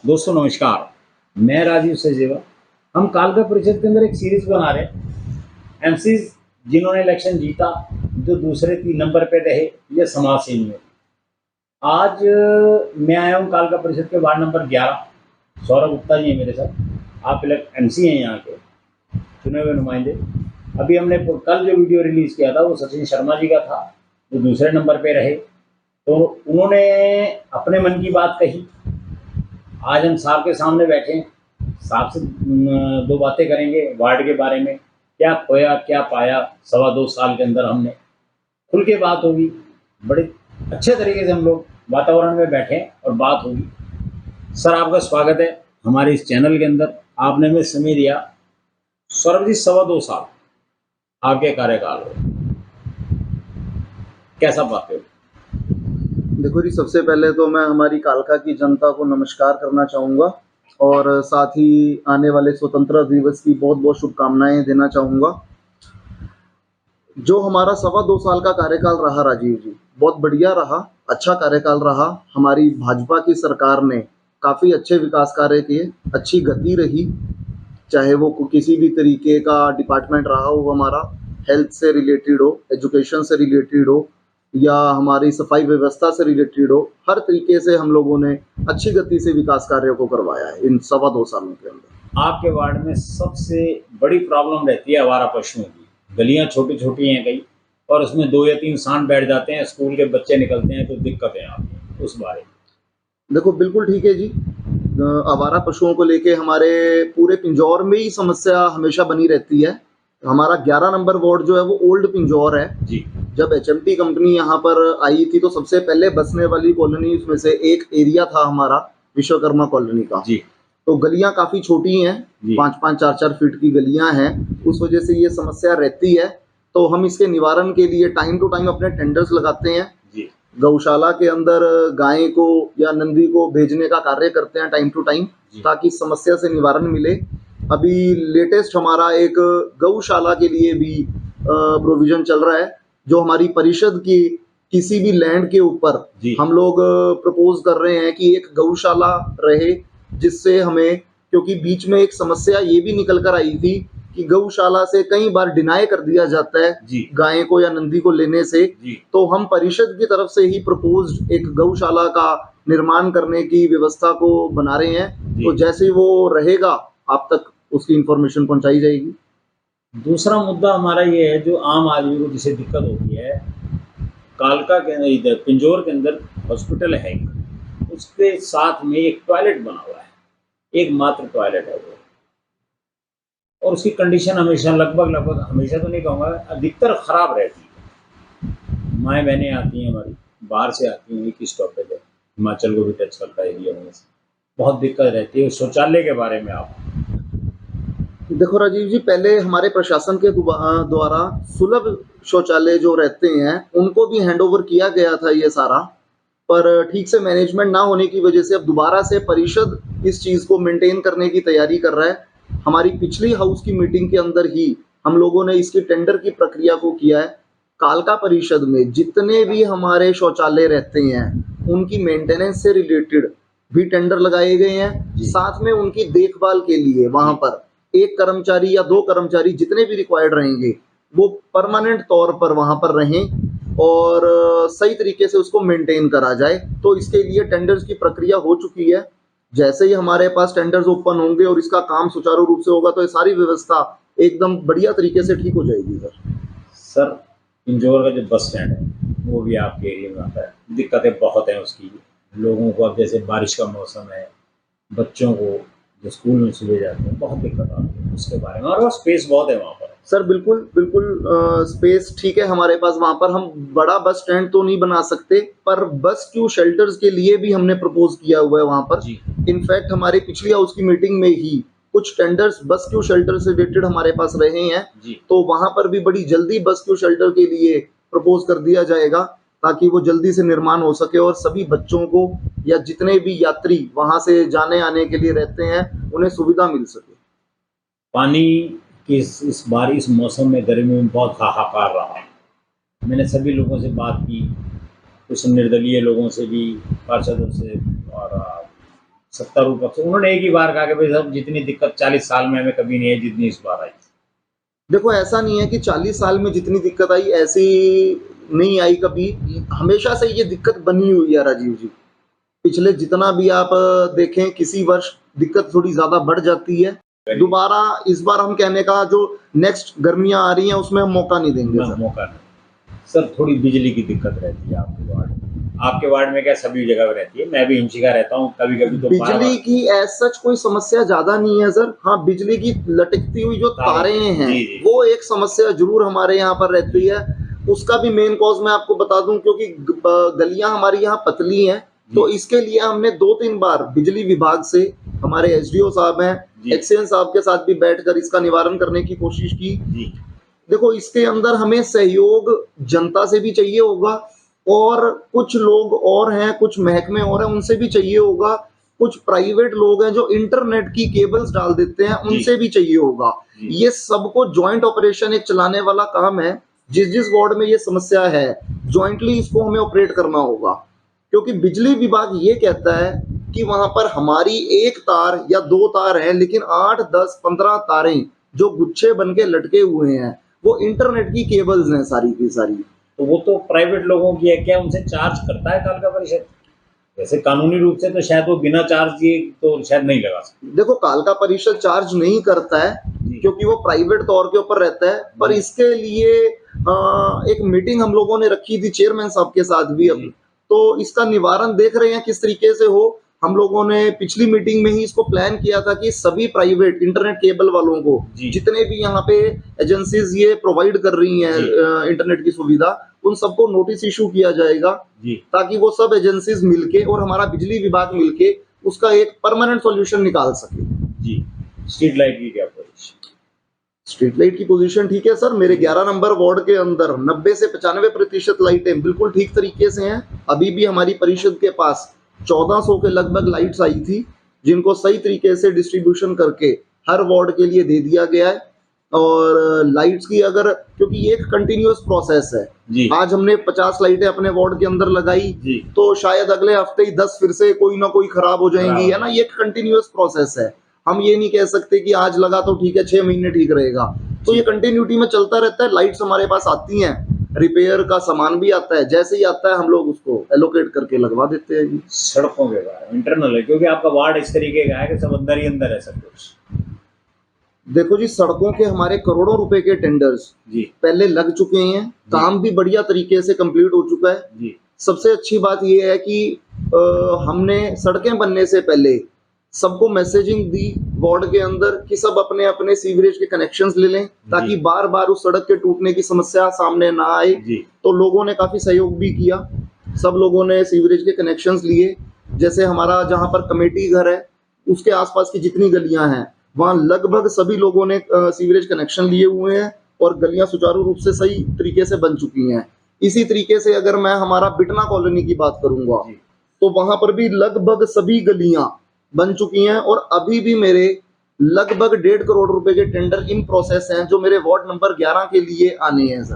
दोस्तों नमस्कार, मैं राजीव सचदेवा। हम कालका परिषद के अंदर एक सीरीज बना रहे हैं। एमसीज जिन्होंने इलेक्शन जीता, जो दूसरे 3 नंबर पे रहे, ये समाज सेवी हैं। आज मैं आया हूँ कालका परिषद के वार्ड नंबर 11। सौरभ गुप्ता जी हैं मेरे साथ। आप इलेक्ट एमसी हैं यहाँ के, चुने हुए नुमाइंदे। अभी हमने कल जो वीडियो रिलीज़ किया था वो सचिन शर्मा जी का था, जो दूसरे नंबर पे रहे। तो उन्होंने अपने मन की बात कही। आज हम साहब के सामने बैठे हैं, साहब से 2 बातें करेंगे वार्ड के बारे में, क्या खोया क्या पाया 2.25 साल के अंदर। हमने खुल के बात होगी, बड़े अच्छे तरीके से हम लोग वातावरण में बैठे हैं और बात होगी। सर आपका स्वागत है हमारे इस चैनल के अंदर। आपने हमें समय दिया। सौरभ जी 2.25 साल आपके कार्यकाल हो, कैसा पाते हो? देखो जी, सबसे पहले तो मैं हमारी कालका की जनता को नमस्कार करना चाहूँगा और साथ ही आने वाले स्वतंत्रता दिवस की बहुत बहुत शुभकामनाएं देना चाहूँगा। जो हमारा 2.25 साल का कार्यकाल रहा राजीव जी, बहुत बढ़िया रहा, अच्छा कार्यकाल रहा। हमारी भाजपा की सरकार ने काफ़ी अच्छे विकास कार्य किए, अच्छी गति रही, चाहे वो किसी भी तरीके का डिपार्टमेंट रहा हो हमारा, हेल्थ से रिलेटेड हो, एजुकेशन से रिलेटेड हो या हमारी सफाई व्यवस्था से रिलेटेड हो, हर तरीके से हम लोगों ने अच्छी गति से विकास कार्यों को करवाया है इन 2.25 सालों के अंदर। आपके वार्ड में सबसे बड़ी प्रॉब्लम रहती है आवारा पशुओं की। गलियां छोटी छोटी हैं कई, और उसमें 2 या 3 सांड बैठ जाते हैं, स्कूल के बच्चे निकलते हैं तो दिक्कतें आती हैं उस बारे में। देखो बिल्कुल ठीक है जी। आवारा पशुओं को लेके हमारे पूरे पिंजौर में ही समस्या हमेशा बनी रहती है। हमारा 11 नंबर वार्ड जो है वो ओल्ड पिंजौर है। जी। जब एचएमटी कंपनी यहाँ पर आई थी तो सबसे पहले बसने वाली कॉलोनी उसमें से एक एरिया था हमारा विश्वकर्मा कॉलोनी का। जी। तो गलियां काफी छोटी हैं, जी। 5-5 4-4 फीट की गलियां हैं, उस वजह से ये समस्या रहती है। तो हम इसके निवारण के लिए टाइम टू टाइम अपने टेंडर्स लगाते हैं। जी। गौशाला के अंदर गाय को या नंदी को भेजने का कार्य करते हैं टाइम टू टाइम, ताकि समस्या से निवारण मिले। अभी लेटेस्ट हमारा एक गौशाला के लिए भी प्रोविजन चल रहा है, जो हमारी परिषद की किसी भी लैंड के ऊपर हम लोग प्रपोज कर रहे हैं कि एक गौशाला रहे, जिससे हमें, क्योंकि बीच में एक समस्या ये भी निकल कर आई थी कि गौशाला से कई बार डिनाई कर दिया जाता है गाय को या नंदी को लेने से। तो हम परिषद की तरफ से ही प्रपोज एक गौशाला का निर्माण करने की व्यवस्था को बना रहे हैं। तो जैसे ही वो रहेगा आप तक उसकी इंफॉर्मेशन पहुंचाई जाएगी। दूसरा मुद्दा हमारा ये है, जो आम आदमी को जिसे दिक्कत होती है, कालका के अंदर इधर पिंजौर के अंदर हॉस्पिटल है, उसके साथ में एक टॉयलेट बना हुआ है, एकमात्र टॉयलेट है वो। और उसकी कंडीशन हमेशा लगभग हमेशा तो नहीं कहूँगा, अधिकतर खराब रहती है। माएँ बहनें आती हैं हमारी, बाहर से आती हैं, एक स्टॉपेज है, हिमाचल को भी टच करता है एरिया में से, बहुत दिक्कत रहती है। शौचालय के बारे में आप? देखो राजीव जी, पहले हमारे प्रशासन के द्वारा सुलभ शौचालय जो रहते हैं उनको भी हैंडओवर किया गया था ये सारा, पर ठीक से मैनेजमेंट ना होने की वजह से अब दोबारा से परिषद इस चीज़ को मेंटेन करने की तैयारी कर रहा है। हमारी पिछली हाउस की मीटिंग के अंदर ही हम लोगों ने इसकी टेंडर की प्रक्रिया को किया है। कालका परिषद में जितने भी हमारे शौचालय रहते हैं उनकी मेंटेनेंस से रिलेटेड भी टेंडर लगाए गए हैं। साथ में उनकी देखभाल के लिए वहां पर 1 कर्मचारी या 2 कर्मचारी जितने भी रिक्वायर्ड रहेंगे वो परमानेंट तौर पर वहां पर रहें और सही तरीके से उसको मेंटेन करा जाए। तो इसके लिए टेंडर्स की प्रक्रिया हो चुकी है। जैसे ही हमारे पास टेंडर्स ओपन होंगे और इसका काम सुचारू रूप से होगा तो ये सारी व्यवस्था एकदम बढ़िया तरीके से ठीक हो जाएगी। सर पिंजौर का जो बस स्टैंड है वो भी आपके एरिया में आता है, दिक्कतें बहुत हैं उसकी। लोगों को अब जैसे बारिश का मौसम है, बच्चों को जो स्कूल में सुबह जाते हैं बहुत दिक्कत आती है उसके बारे में। और स्पेस बहुत है वहाँ पर। सर बिल्कुल बिल्कुल, स्पेस ठीक है हमारे पास। वहाँ पर हम बड़ा बस स्टैंड तो नहीं बना सकते, पर बस क्यू शेल्टर्स के लिए भी हमने प्रपोज किया हुआ है वहाँ पर। इनफैक्ट हमारी पिछली हाउस की मीटिंग में ही कुछ टेंडर्स बस क्यू शेल्टर से रिलेटेड हमारे पास रहे हैं, तो वहाँ पर भी बड़ी जल्दी बस क्यू शेल्टर के लिए प्रपोज कर दिया जाएगा, ताकि वो जल्दी से निर्माण हो सके और सभी बच्चों को या जितने भी यात्री वहाँ से जाने आने के लिए रहते हैं उन्हें सुविधा मिल सके। पानी की इस बारिश मौसम में, गर्मी में बहुत हाहाकार रहा। मैंने सभी लोगों से बात की, कुछ निर्दलीय लोगों से भी, पार्षदों से और सत्तारूढ़ पक्ष, उन्होंने एक ही बार कहा कि भाई साहब जितनी दिक्कत 40 साल में हमें कभी नहीं है जितनी इस बार आई। देखो ऐसा नहीं है कि 40 साल में जितनी दिक्कत आई ऐसी नहीं आई कभी, हमेशा से ये दिक्कत बनी हुई है राजीव जी। पिछले जितना भी आप देखें किसी वर्ष दिक्कत थोड़ी ज्यादा बढ़ जाती है, दोबारा इस बार हम कहने का जो नेक्स्ट गर्मियां आ रही हैं उसमें हम मौका नहीं देंगे सर। मौका नहीं सर। थोड़ी बिजली की दिक्कत रहती है आपके वार्ड में, आपके वार्ड में क्या सभी जगह पे रहती है? मैं भी हिमशिका रहता हूँ, कभी कभी तो बिजली की एज सच कोई समस्या ज्यादा नहीं है सर। हाँ, बिजली की लटकती हुई जो तारें हैं जी, जी। वो एक समस्या जरूर हमारे यहाँ पर रहती है। उसका भी मेन कॉज मैं आपको बता दूं, क्योंकि गलियां हमारी यहाँ पतली हैं, तो इसके लिए हमने 2-3 बार बिजली विभाग से, हमारे एसडीओ साहब हैं, जी। एक्सीएन साहब के साथ भी बैठकर इसका निवारण करने की कोशिश की। जी। देखो इसके अंदर हमें सहयोग जनता से भी चाहिए होगा, और कुछ लोग और हैं, कुछ महकमे और हैं, उनसे भी चाहिए होगा। कुछ प्राइवेट लोग हैं जो इंटरनेट की केबल्स डाल देते हैं, जी। उनसे भी चाहिए होगा। जी। ये सबको जॉइंट ऑपरेशन एक चलाने वाला काम है। जिस जिस वार्ड में ये समस्या है जॉइंटली इसको हमें ऑपरेट करना होगा, क्योंकि बिजली विभाग ये कहता है कि वहां पर हमारी एक तार या 2 तार हैं, लेकिन 8, 10, 15 तारें जो गुच्छे बन के लटके हुए हैं वो इंटरनेट की केबल्स हैं सारी की सारी। तो वो तो प्राइवेट लोगों की है, क्या उनसे चार्ज करता है कालका परिषद? वैसे कानूनी रूप से तो शायद वो बिना चार्ज दिए तो शायद नहीं लगा सकते। देखो कालका परिषद चार्ज नहीं करता है जी। क्योंकि वो प्राइवेट तौर के ऊपर रहता है, पर जी। इसके लिए एक मीटिंग हम लोगों ने रखी थी चेयरमैन साहब के साथ भी अब, जी। तो इसका निवारण देख रहे हैं किस तरीके से हो। हम लोगों ने पिछली मीटिंग में ही इसको प्लान किया था कि सभी प्राइवेट इंटरनेट केबल वालों को, जी। जितने भी यहाँ पे एजेंसीज ये प्रोवाइड कर रही हैं जी। इंटरनेट की सुविधा, उन सबको नोटिस इशू किया जाएगा, जी। ताकि वो सब एजेंसीज मिलके और हमारा बिजली विभाग मिलके उसका एक परमानेंट सॉल्यूशन निकाल सके। जी। स्ट्रीट लाइट की क्या पोजीशन? स्ट्रीट लाइट की पोजीशन ठीक है सर। मेरे 11 नंबर वार्ड के अंदर 90 से 95% लाइटें बिल्कुल ठीक तरीके से हैं। अभी भी हमारी परिषद के पास 1400 के लगभग लाइट्स आई थी, जिनको सही तरीके से डिस्ट्रीब्यूशन करके हर वार्ड के लिए दे दिया गया है। और लाइट्स की अगर, क्योंकि ये एक कंटिन्यूअस प्रोसेस है, जी। आज हमने 50 लाइटें अपने वार्ड के अंदर लगाई, जी। तो शायद अगले हफ्ते ही 10 फिर से कोई ना कोई खराब हो जाएंगी, खराब। है ना। ये एक कंटिन्यूअस प्रोसेस है। हम ये नहीं कह सकते कि आज लगा तो ठीक है 6 महीने ठीक रहेगा, तो ये कंटिन्यूटी में चलता रहता है। लाइट्स हमारे पास आती हैं, रिपेयर का सामान भी आता है, जैसे ही आता है हम लोग उसको एलोकेट करके लगवा देते हैं जी। सड़कों के बारे में इंटरनल है, क्योंकि आपका वार्ड इस तरीके का है कि सब अंदर ही अंदर है सब कुछ। देखो जी, सड़कों के हमारे करोड़ों रुपए के टेंडर्स जी। पहले लग चुके हैं, काम भी बढ़िया तरीके से कंप्लीट हो चुका है जी। सबसे अच्छी बात यह है कि हमने सड़कें बनने से पहले सबको मैसेजिंग दी वार्ड के अंदर कि सब अपने अपने सीवरेज के कनेक्शंस ले लें, ताकि बार बार उस सड़क के टूटने की समस्या सामने ना आए। जी। तो लोगों ने काफी सहयोग भी किया, सब लोगों ने सीवरेज के कनेक्शंस लिए। जैसे हमारा जहां पर कमेटी घर है उसके आसपास की जितनी गलियां हैं वहां लगभग सभी लोगों ने सीवरेज कनेक्शन लिए हुए हैं और गलियां सुचारू रूप से सही तरीके से बन चुकी हैं। इसी तरीके से अगर मैं हमारा बिटना कॉलोनी की बात करूंगा तो वहां पर भी लगभग सभी गलियां बन चुकी हैं, और अभी भी मेरे लगभग 1.5 करोड़ रुपए के टेंडर इन प्रोसेस हैं जो मेरे वार्ड नंबर 11 के लिए आने हैं सर।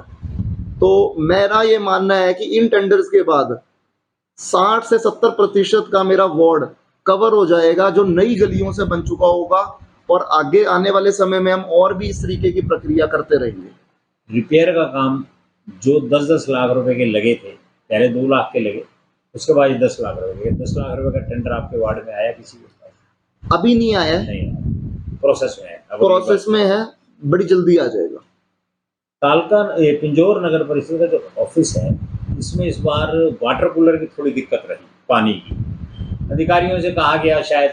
तो मेरा ये मानना है कि इन टेंडर्स के बाद 60 से 70% का मेरा वार्ड कवर हो जाएगा जो नई गलियों से बन चुका होगा, और आगे आने वाले समय में हम और भी इस तरीके की प्रक्रिया करते रहेंगे। रिपेयर का काम जो 10-10 लाख रुपए के लगे थे, पहले 2 लाख के लगे, उसके बाद 10 लाख रुपए के, 10 लाख रुपए का टेंडर आपके वार्ड में आया किसी के पास? अभी नहीं आया है, नहीं आया, प्रोसेस में है। प्रोसेस में है, बड़ी जल्दी आ जाएगा। कालका पिंजौर नगर परिषद का जो ऑफिस है इसमें इस बार वाटर कूलर की थोड़ी दिक्कत रही, पानी की। अधिकारियों से कहा गया, शायद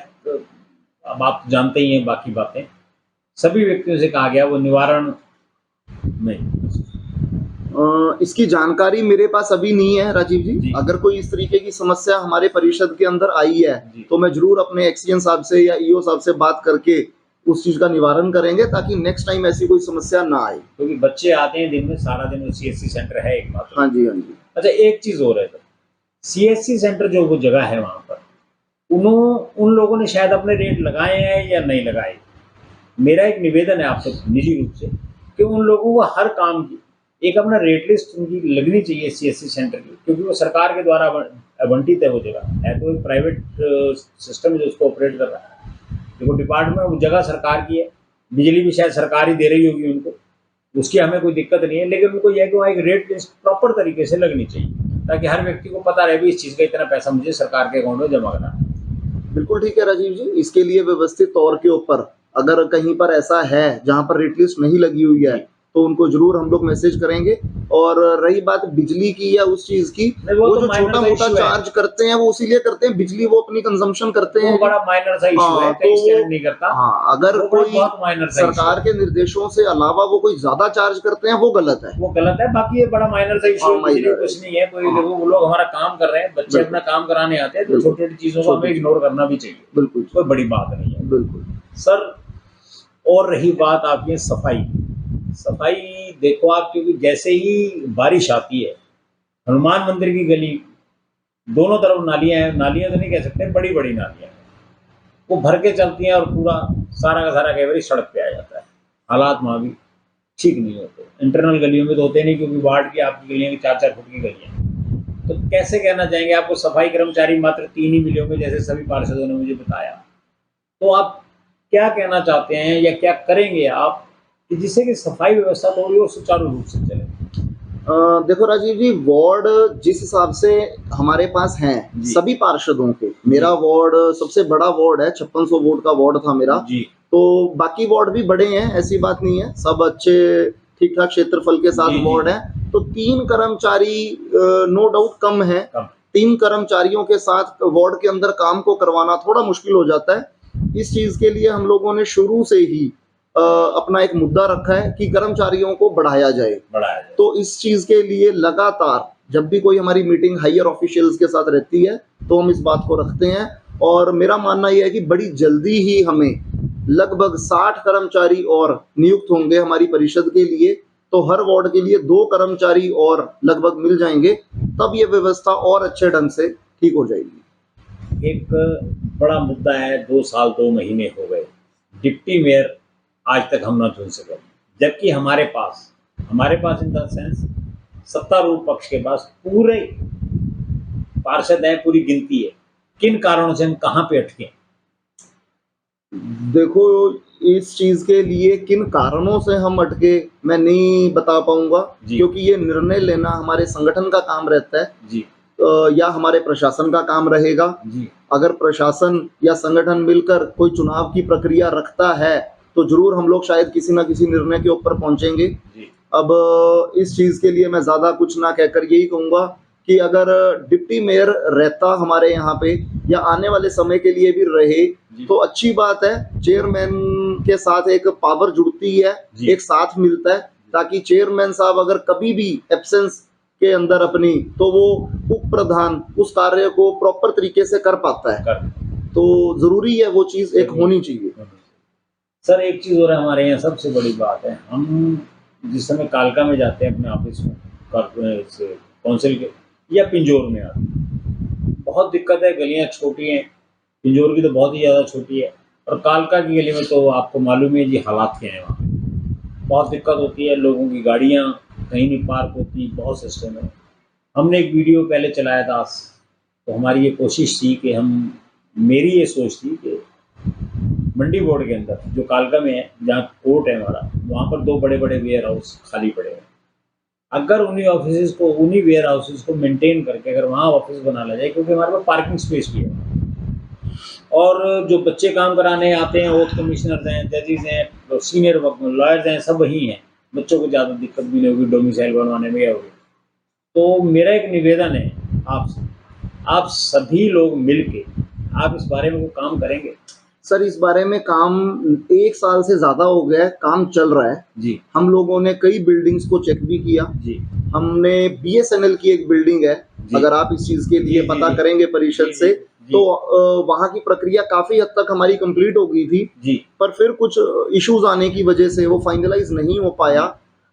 अब आप जानते ही हैं बाकी बातें, सभी व्यक्तियों से कहा गया, वो निवारण नहीं। इसकी जानकारी मेरे पास अभी नहीं है राजीव जी। अगर कोई इस तरीके की समस्या हमारे परिषद के अंदर आई है तो मैं जरूर अपने एक्सीएन साहब से या ईओ साहब से बात करके उस चीज का निवारण करेंगे, ताकि नेक्स्ट टाइम ऐसी कोई समस्या ना आए। क्योंकि बच्चे आते हैं दिन में, सारा दिन सीएससी सेंटर है एक मात्र। हाँ जी, हाँ जी। अच्छा, एक चीज और है सर, सीएससी सेंटर जो वो जगह है वहां पर उन लोगों ने शायद अपने रेट लगाए हैं या नहीं लगाए। मेरा एक निवेदन है आपसे निजी रूप से कि उन लोगों को हर काम की एक अपना रेट लिस्ट उनकी लगनी चाहिए CSC सेंटर की, क्योंकि वो सरकार के द्वारा आवंटित है वो जगह, है तो एक प्राइवेट सिस्टम जो उसको ऑपरेट कर रहा है। देखो डिपार्टमेंट वो जगह सरकार की है, बिजली भी शायद सरकार ही दे रही होगी उनको, उसकी हमें कोई दिक्कत नहीं है, लेकिन उनको यह है कि वहाँ एक रेट लिस्ट प्रॉपर तरीके से लगनी चाहिए, ताकि हर व्यक्ति को पता रहे भी इस चीज़ का इतना पैसा मुझे सरकार के अकाउंट में जमा करना है। बिल्कुल ठीक है राजीव जी। इसके लिए व्यवस्थित तौर के ऊपर अगर कहीं पर ऐसा है जहां पर रेट लिस्ट नहीं लगी हुई है तो उनको जरूर हम लोग मैसेज करेंगे। और रही बात बिजली की या उस चीज की, नहीं, वो तो जो minor छोटा सा मोटा issue है। चार्ज करते हैं वो इसीलिए करते हैं, बिजली वो अपनी कंजम्पशन करते वो हैं। बड़ा माइनर सा इशू है, हाँ, कहीं तो स्टैंड नहीं करता। हाँ, अगर वो बड़ा कोई बहुत माइनर सा सरकार के निर्देशों से अलावा वो कोई ज्यादा चार्ज करते हैं वो गलत है। वो गलत है। बाकी ये बड़ा माइनर सा इशू हाँ, है, कुछ नहीं minor है। कुछ नहीं है कोई। हाँ। देखो वो लोग हमारा काम कर रहे हैं, बच्चे बिल्कुल। अपना काम कराने आते हैं, तो बिल्कुल। छोटी छोटी चीजों को हमें छोटी इग्नोर करना भी चाहिए, बिल्कुल कोई बड़ी बात नहीं है बिल्कुल। सर। और रही बात आपकी सफाई, सफाई देखो आप, क्योंकि जैसे ही बारिश आती है, हनुमान मंदिर की गली दोनों तरफ नालियां हैं, नालियां तो नहीं कह सकते, बड़ी बड़ी नालियां हैं, वो भर के चलती हैं और पूरा सारा का सारा कई बार सड़क पे आ जाता है। हालात वहाँ भी ठीक नहीं होते, इंटरनल गलियों में तो होते नहीं, क्योंकि वार्ड की आपकी गलियां 4-4 फुट की गलियां हैं। तो कैसे कहना चाहेंगे आपको सफाई कर्मचारी मात्र 3 ही मिले होंगे, जैसे सभी पार्षदों ने मुझे बताया। तो आप क्या कहना चाहते हैं या क्या करेंगे आप कि जिससे कि सफाई व्यवस्था थोड़ी और सुचारू रूप से चले? देखो राजीव जी, वार्ड जिस हिसाब से हमारे पास हैं जी। सभी पार्षदों के, मेरा वार्ड सबसे बड़ा वार्ड है, 5600 वोट का वार्ड था मेरा। जी तो बाकी वार्ड भी बड़े हैं, ऐसी बात नहीं है, सब अच्छे ठीक ठाक क्षेत्रफल के साथ जी, वार्ड है। तो 3 कर्मचारी नो डाउट कम है। कम। 3 कर्मचारियों के साथ वार्ड के अंदर काम को करवाना थोड़ा मुश्किल हो जाता है। इस चीज के लिए हम लोगों ने शुरू से ही अपना एक मुद्दा रखा है कि कर्मचारियों को बढ़ाया जाए। बढ़ाया जाए। तो इस चीज के लिए लगातार जब भी कोई हमारी मीटिंग हायर ऑफिशियल्स के साथ रहती है तो हम इस बात को रखते हैं। और मेरा मानना यह है कि बड़ी जल्दी ही हमें लगभग 60 कर्मचारी और नियुक्त होंगे हमारी परिषद के लिए। तो हर वार्ड के लिए 2 कर्मचारी और लगभग मिल जाएंगे, तब ये व्यवस्था और अच्छे ढंग से ठीक हो जाएगी। एक बड़ा मुद्दा है, 2 साल 2 महीने हो गए, डिप्टी मेयर आज तक हम ना चुन सके, जबकि हमारे पास इन द सेंस सत्तारूढ़ पक्ष के पास पूरे पार्षद हैं, पूरी गिनती है। किन कारणों से हम कहाँ पे अटके? देखो, इस चीज के लिए किन कारणों से हम अटके मैं नहीं बता पाऊंगा, जी। क्योंकि ये निर्णय लेना हमारे संगठन का काम रहता है जी या हमारे प्रशासन का काम रहेगा। जी अगर प्रशासन या संगठन मिलकर कोई चुनाव की प्रक्रिया रखता है तो जरूर हम लोग शायद किसी ना किसी निर्णय के ऊपर पहुंचेंगे। जी अब इस चीज के लिए मैं ज्यादा कुछ ना कहकर यही कहूंगा कि अगर डिप्टी मेयर रहता हमारे यहाँ पे या आने वाले समय के लिए भी रहे तो अच्छी बात है। चेयरमैन के साथ एक पावर जुड़ती है, जी। एक साथ मिलता है, ताकि चेयरमैन साहब अगर कभी भी एब्सेंस के अंदर अपनी, तो वो उप प्रधान उस कार्य को प्रॉपर तरीके से कर पाता है। कर। तो जरूरी है वो चीज एक होनी चाहिए। सर एक चीज़ और है हमारे यहाँ, सबसे बड़ी बात है, हम जिस समय कालका में जाते हैं अपने ऑफिस में, काउंसिल के, या पिंजौर में आते हैं, बहुत दिक्कत है, गलियाँ छोटी हैं, पिंजौर की तो बहुत ही ज़्यादा छोटी है, और कालका की गली में तो आपको मालूम है जी हालात क्या हैं। वहाँ बहुत दिक्कत होती है, लोगों की गाड़ियाँ कहीं नहीं पार्क होती, बहुत सिस्टम है। हमने एक वीडियो पहले चलाया था, तो हमारी ये कोशिश थी कि मेरी ये सोच थी कि मंडी बोर्ड के अंदर जो कालका में है, जहाँ कोर्ट है हमारा, वहाँ पर 2 बड़े बड़े वेयर हाउस खाली पड़े हैं। अगर उन्हीं वेयर हाउसेज को मेंटेन करके अगर वहाँ ऑफिस बना लिया जाए, क्योंकि हमारे पास पार्किंग स्पेस भी है, और जो बच्चे काम कराने आते हैं, ओथ कमिश्नर्स हैं, जजेस हैं, सीनियर लॉयर्स हैं, सब वहीं हैं, बच्चों को ज़्यादा दिक्कत भी नहीं होगी डोमिसाइल बनवाने में या होगी। तो मेरा एक निवेदन है आपसे, आप सभी लोग मिलके आप इस बारे में वो काम करेंगे? सर, इस बारे में काम 1 साल से ज्यादा हो गया है, काम चल रहा है जी। हम लोगों ने कई बिल्डिंग्स को चेक भी किया जी। हमने BSNL की एक बिल्डिंग है, अगर आप इस चीज के लिए पता करेंगे परिषद से, तो वहाँ की प्रक्रिया काफी हद तक हमारी कंप्लीट हो गई थी जी। पर फिर कुछ इश्यूज आने की वजह से वो फाइनलाइज नहीं हो पाया।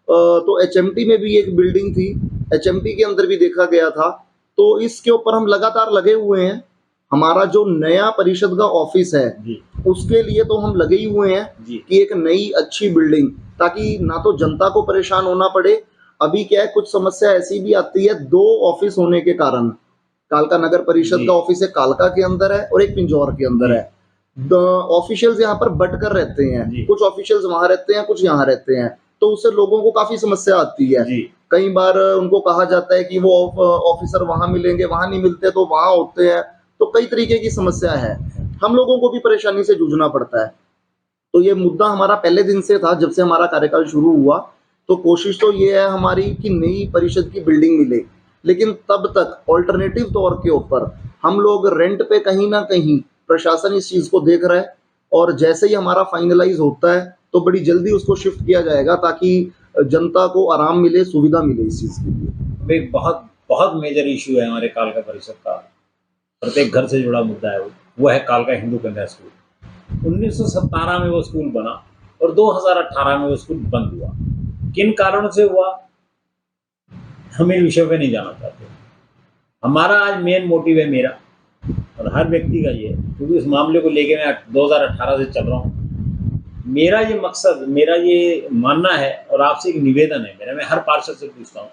तो HMT में भी एक बिल्डिंग थी, HMT के अंदर भी देखा गया था। तो इसके ऊपर हम लगातार लगे हुए हैं। हमारा जो नया परिषद का ऑफिस है जी। उसके लिए तो हम लगे ही हुए हैं जी। कि एक नई अच्छी बिल्डिंग, ताकि ना तो जनता को परेशान होना पड़े अभी क्या है, कुछ समस्या ऐसी भी आती है, 2 ऑफिस होने के कारण। कालका नगर परिषद जी। का ऑफिस है, कालका के अंदर है और एक पिंजौर के अंदर जी। है। ऑफिशियल्स यहाँ पर बट कर रहते हैं, जी। कुछ ऑफिशियल्स वहां रहते हैं, कुछ यहाँ रहते हैं, तो उससे लोगों को काफी समस्या आती है। जी। कई बार उनको कहा जाता है कि वो ऑफिसर वहां मिलेंगे, वहां नहीं मिलते तो वहां होते हैं, तो कई तरीके की समस्या है। हम लोगों को भी परेशानी से जूझना पड़ता है। तो ये मुद्दा हमारा पहले दिन से था, जब से हमारा कार्यकाल शुरू हुआ। तो कोशिश तो ये है हमारी कि नई परिषद की बिल्डिंग मिले, लेकिन तब तक ऑल्टरनेटिव तौर के ऊपर हम लोग रेंट पे कहीं ना कहीं, प्रशासन इस चीज को देख रहा है, और जैसे ही हमारा फाइनलाइज होता है तो बड़ी जल्दी उसको शिफ्ट किया जाएगा, ताकि जनता को आराम मिले, सुविधा मिले इस चीज के लिए। अब एक बहुत बहुत मेजर इशू है हमारे कालका परिषद का, प्रत्येक घर से जुड़ा मुद्दा है वो है कालका हिंदू कन्या स्कूल। 1917 में वो स्कूल बना और 2018 में वो स्कूल बंद हुआ। किन कारणों से हुआ हम इन विषयों पे नहीं जाना चाहते। हमारा आज मेन मोटिव है, मेरा और हर व्यक्ति का ये, क्योंकि इस मामले को लेके मैं 2018 से चल रहा हूँ। मेरा ये मकसद, मेरा ये मानना है और आपसे एक निवेदन है मेरा, मैं हर पार्षद से पूछता हूँ,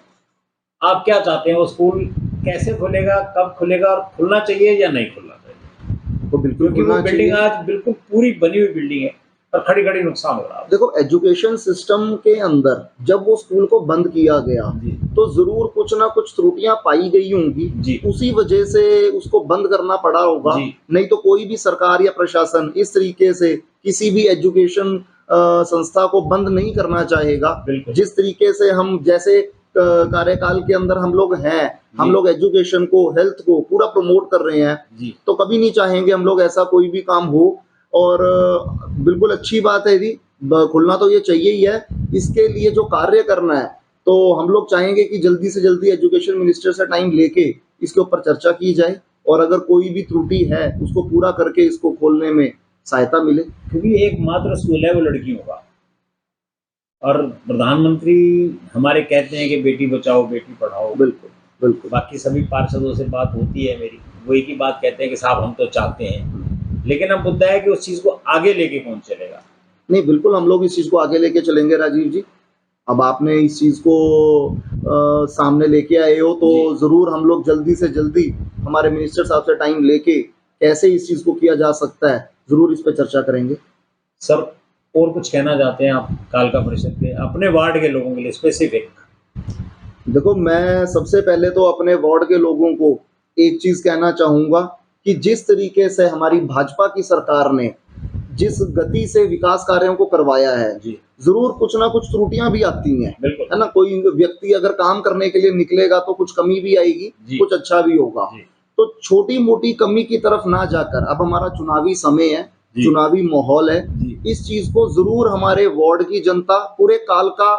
आप क्या चाहते हैं? वो स्कूल कैसे खुलेगा, कब खुलेगा और खुलना चाहिए या नहीं खुलना चाहिए? तो बिल्कुल क्योंकि वो खुलना बिल्डिंग चाहिए। आज बिल्कुल पूरी बनी हुई बिल्डिंग है और खड़ी खड़ी नुकसान हो रहा है। देखो, एजुकेशन सिस्टम के अंदर जब वो स्कूल को बंद किया गया जी। तो जरूर कुछ ना कुछ त्रुटियां पाई गई होंगी, जी। उसी वजह से उसको बंद करना पड़ा होगा। जी। नहीं तो कोई भी सरकार या प्रशासन इस तरीके से किसी भी एजुकेशन संस्था को बंद नहीं करना चाहेगा। बिल्कुल। जिस तरीके से हम, जैसे कार्यकाल के अंदर हम लोग हैं, हम जी। लोग एजुकेशन को, हेल्थ को पूरा प्रमोट कर रहे हैं, जी। तो कभी नहीं चाहेंगे हम लोग ऐसा कोई भी काम हो। और बिल्कुल अच्छी बात है जी, खुलना तो ये चाहिए ही है। इसके लिए जो कार्य करना है, तो हम लोग चाहेंगे कि जल्दी से जल्दी एजुकेशन मिनिस्टर से टाइम लेके इसके ऊपर चर्चा की जाए, और अगर कोई भी त्रुटि है उसको पूरा करके इसको खोलने में सहायता मिले। क्योंकि एकमात्र स्कूल है वो लड़कियों का, और प्रधानमंत्री हमारे कहते हैं कि बेटी बचाओ बेटी पढ़ाओ। बिल्कुल बिल्कुल। बाकी सभी पार्षदों से बात होती है मेरी, वो एक ही बात कहते हैं कि साहब हम तो चाहते हैं, लेकिन अब मुद्दा है कि उस चीज़ को आगे लेके कौन चलेगा। नहीं, बिल्कुल हम लोग इस चीज को आगे लेके चलेंगे राजीव जी। अब आपने इस चीज को सामने लेके आए हो, तो जी। जरूर हम लोग जल्दी से जल्दी हमारे मिनिस्टर साहब से टाइम लेके कैसे इस चीज को किया जा सकता है, जरूर इस पर चर्चा करेंगे। सर, और कुछ कहना चाहते हैं आप कालका परिषद के अपने वार्ड के लोगों के लिए स्पेसिफिक? देखो, मैं सबसे पहले तो अपने वार्ड के लोगों को एक चीज कहना चाहूंगा कि जिस तरीके से हमारी भाजपा की सरकार ने जिस गति से विकास कार्यों को करवाया है, जी। जरूर कुछ ना कुछ त्रुटियां भी आती हैं, बिल्कुल। है ना। कोई व्यक्ति अगर काम करने के लिए निकलेगा तो कुछ कमी भी आएगी, जी। कुछ अच्छा भी होगा। जी। तो छोटी मोटी कमी की तरफ ना जाकर, अब हमारा चुनावी समय है, जी। चुनावी माहौल है, जी। इस चीज को जरूर हमारे वार्ड की जनता, पूरे कालका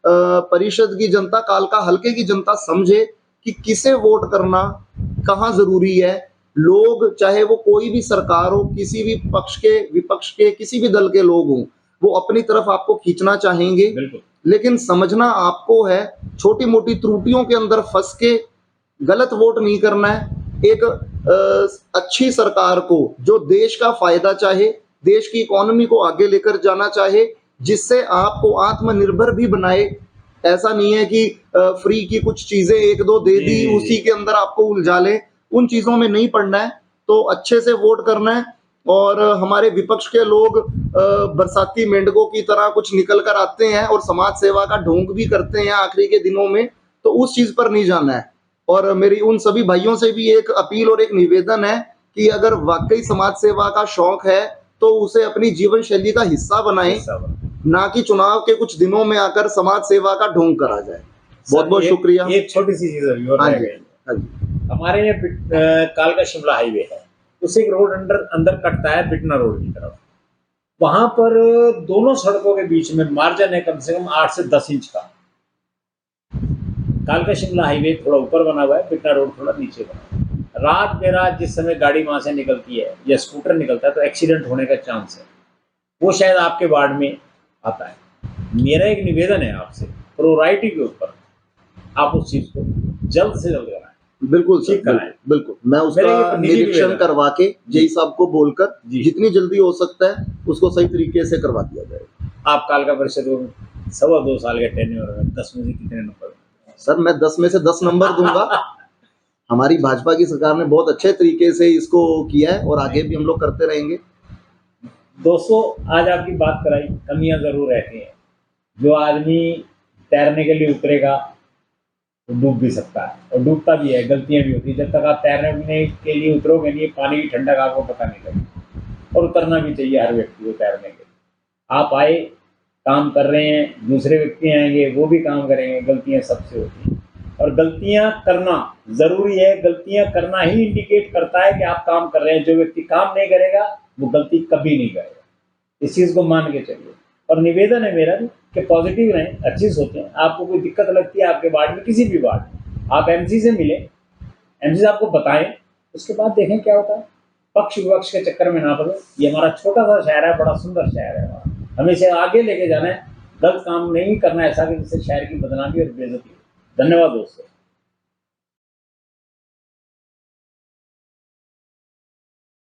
परिषद की जनता, कालका हल्के की जनता समझे कि किसे वोट करना कहाँ जरूरी है। लोग, चाहे वो कोई भी सरकार हो, किसी भी पक्ष के, विपक्ष के, किसी भी दल के लोग हों, वो अपनी तरफ आपको खींचना चाहेंगे, बिल्कुल। लेकिन समझना आपको है, छोटी मोटी त्रुटियों के अंदर फंस के गलत वोट नहीं करना है। एक अच्छी सरकार को, जो देश का फायदा चाहे, देश की इकोनॉमी को आगे लेकर जाना चाहे, जिससे आपको आत्मनिर्भर भी बनाए। ऐसा नहीं है कि फ्री की कुछ चीजें एक दो दे जी। दी, जी। उसी के अंदर आपको उलझा ले, उन चीजों में नहीं पड़ना है। तो अच्छे से वोट करना है। और हमारे विपक्ष के लोग बरसाती मेंढकों की तरह कुछ निकल कर आते हैं और समाज सेवा का ढोंग भी करते हैं आखिरी के दिनों में, तो उस चीज पर नहीं जाना है। और मेरी उन सभी भाइयों से भी एक अपील और एक निवेदन है कि अगर वाकई समाज सेवा का शौक है तो उसे अपनी जीवन शैली का हिस्सा बनाएं, ना कि चुनाव के कुछ दिनों में आकर समाज सेवा का ढोंग करा जाए। बहुत बहुत शुक्रिया। एक छोटी सी चीज अभी और हाँ रह जी, गई। हाँ जी। हमारे यहाँ कालका शिमला हाईवे है, उसे एक रोड अंदर कटता है बिटना रोड की तरफ। वहां पर दोनों सड़कों के बीच में मार्जिन है कम से कम 8 से 10 इंच का। कालका शिमला हाईवे थोड़ा ऊपर बना हुआ है, बिटना रोड थोड़ा नीचे बना हुआ है। रात बेरात जिस समय गाड़ी वहां से निकलती है या स्कूटर निकलता है तो एक्सीडेंट होने का चांस है। वो शायद आपके वार्ड में आता है। मेरा एक निवेदन है आपसे, प्रायोरिटी के ऊपर आप उस चीज को जल्द से जल्द कराएं। बिल्कुल सर, ठीक कराएं। बिल्कुल मैं मेरा उसका ये निजी निरीक्षण निवेदन है। करवा के जय साहब को बोलकर जी। जितनी जल्दी हो सकता है उसको सही तरीके से करवा दिया जाएगा। आप कालका परिषद को 2.25 साल के टेन्योर में 10 में से कितने नंबर? सर मैं 10 में से 10 नंबर दूंगा। हमारी भाजपा की सरकार ने बहुत अच्छे तरीके से इसको किया है और आगे भी हम लोग करते रहेंगे। दोस्तों, आज आपकी बात कराई, कमियां जरूर रहती हैं। जो आदमी तैरने के लिए उतरेगा तो डूब भी सकता है और डूबता भी है, गलतियां भी होती है। जब तक आप तैरने के लिए उतरोगे नहीं, पानी की ठंडक आपको पता नहीं लगेगी। और उतरना भी चाहिए हर व्यक्ति को तैरने के लिए। आप आए, काम कर रहे हैं, दूसरे व्यक्ति आएंगे, वो भी काम करेंगे, गलतियां सबसे होती हैं। और गलतियां करना ज़रूरी है, गलतियां करना ही इंडिकेट करता है कि आप काम कर रहे हैं। जो व्यक्ति काम नहीं करेगा वो गलती कभी नहीं करेगा, इस चीज़ को मान के चलिए। और निवेदन है मेरा भी कि पॉजिटिव रहें, अच्छी सोचें। आपको कोई दिक्कत लगती है आपके वार्ड में, किसी भी वार्ड में, आप एमसी से मिलें, एमसी आपको बताएं, उसके बाद देखें क्या होता है। पक्ष विपक्ष के चक्कर में ना पड़े। ये हमारा छोटा सा शहर है, बड़ा सुंदर शहर है हमारा, हमें इसे आगे लेके जाना है। गलत काम नहीं करना ऐसा कि जिससे शहर की बदनामी और बेइज्जती हो। धन्यवाद दोस्तों।